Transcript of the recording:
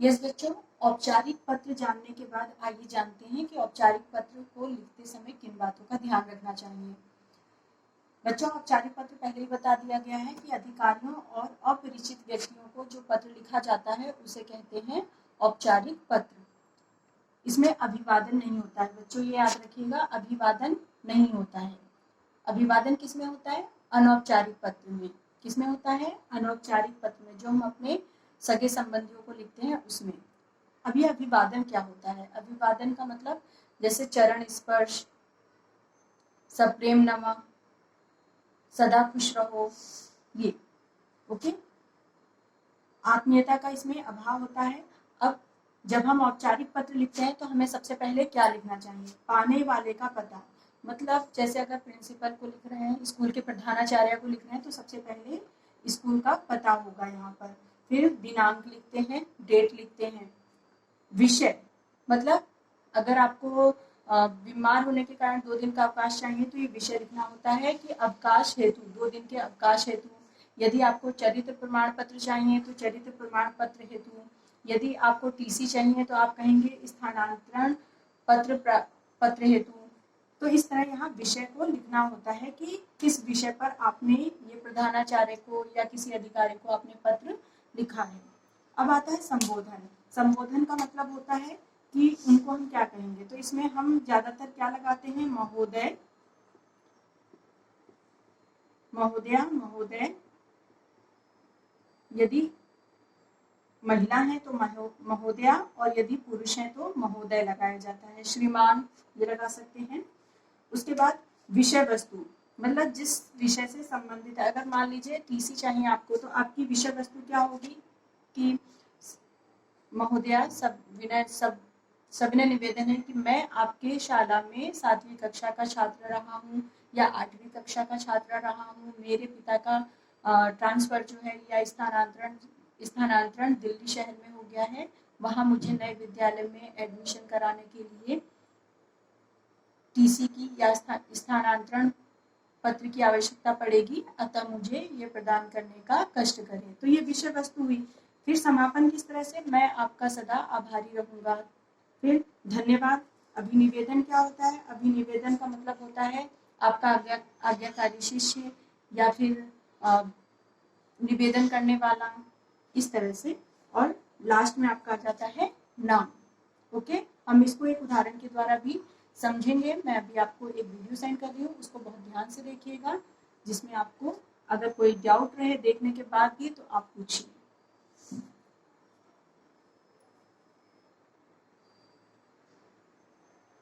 Yes बच्चों, औपचारिक पत्र जानने के बाद आइए जानते हैं कि औपचारिक पत्र को लिखते समय किन बातों का ध्यान रखना चाहिए। बच्चों, औपचारिक पत्र पहले ही बता दिया गया है कि अधिकारियों और अपरिचित व्यक्तियों को जो पत्र लिखा जाता है उसे कहते हैं औपचारिक पत्र। इसमें अभिवादन नहीं होता है बच्चों, ये याद रखिएगा, अभिवादन नहीं होता है। अभिवादन किसमें होता है? अनौपचारिक पत्र में। किसमें होता है? अनौपचारिक पत्र में, जो हम अपने सगे संबंधियों को लिखते हैं उसमें। अब ये अभिवादन क्या होता है? अभिवादन का मतलब जैसे चरण स्पर्श, सप्रेम नमः, सदा खुश रहो, ये ओके। आत्मीयता का इसमें अभाव होता है। अब जब हम औपचारिक पत्र लिखते हैं तो हमें सबसे पहले क्या लिखना चाहिए? पाने वाले का पता। मतलब जैसे अगर प्रिंसिपल को लिख रहे हैं, स्कूल के प्रधानाचार्य को लिख रहे हैं, तो सबसे पहले स्कूल का पता होगा यहाँ पर। फिर दिनांक लिखते हैं, डेट लिखते हैं। विषय मतलब अगर आपको बीमार होने के कारण 2 दिन का अवकाश चाहिए तो ये विषय लिखना होता है कि अवकाश हेतु, 2 दिन के अवकाश हेतु। यदि आपको चरित्र प्रमाण पत्र चाहिए तो चरित्र प्रमाण पत्र हेतु। यदि आपको टीसी चाहिए तो आप कहेंगे स्थानांतरण पत्र हेतु। तो इस तरह यहाँ विषय को लिखना होता है कि किस विषय पर आपने ये प्रधानाचार्य को या किसी अधिकारी को आपने पत्र लिखा है। अब आता है संबोधन। संबोधन का मतलब होता है कि उनको हम क्या कहेंगे, तो इसमें हम ज्यादातर क्या लगाते हैं? महोदय, महोदया, महोदय। यदि महिला है तो महोदया, और यदि पुरुष है तो महोदय लगाया जाता है। श्रीमान ये लगा सकते हैं। उसके बाद विषय वस्तु, मतलब जिस विषय से संबंधित है। अगर मान लीजिए टीसी चाहिए आपको तो आपकी विषय वस्तु क्या होगी कि महोदया, सविनय निवेदन है कि मैं आपके शाला में 7वीं कक्षा का छात्र रहा हूँ या 8वीं कक्षा का छात्र रहा हूँ। मेरे पिता का ट्रांसफर जो है या स्थानांतरण दिल्ली शहर में हो गया है। वहाँ मुझे नए विद्यालय में एडमिशन कराने के लिए टीसी की या स्थानांतरण पत्र की आवश्यकता पड़ेगी, अतः मुझे ये प्रदान करने का कष्ट करें। तो ये विषय वस्तु हुई। फिर समापन किस तरह से? मैं आपका सदा आभारी रहूंगा। फिर धन्यवाद। अभिनिवेदन क्या होता है? अभिनिवेदन का मतलब होता है आपका आज्ञाकारी शिष्य या फिर निवेदन करने वाला, इस तरह से। और लास्ट में आपका आ जाता है नाम। ओके, हम इसको एक उदाहरण के द्वारा भी समझेंगे। मैं अभी आपको एक वीडियो सेंड कर रही हूँ, उसको बहुत ध्यान से देखिएगा, जिसमें आपको अगर कोई डाउट रहे देखने के बाद भी तो आप पूछिए।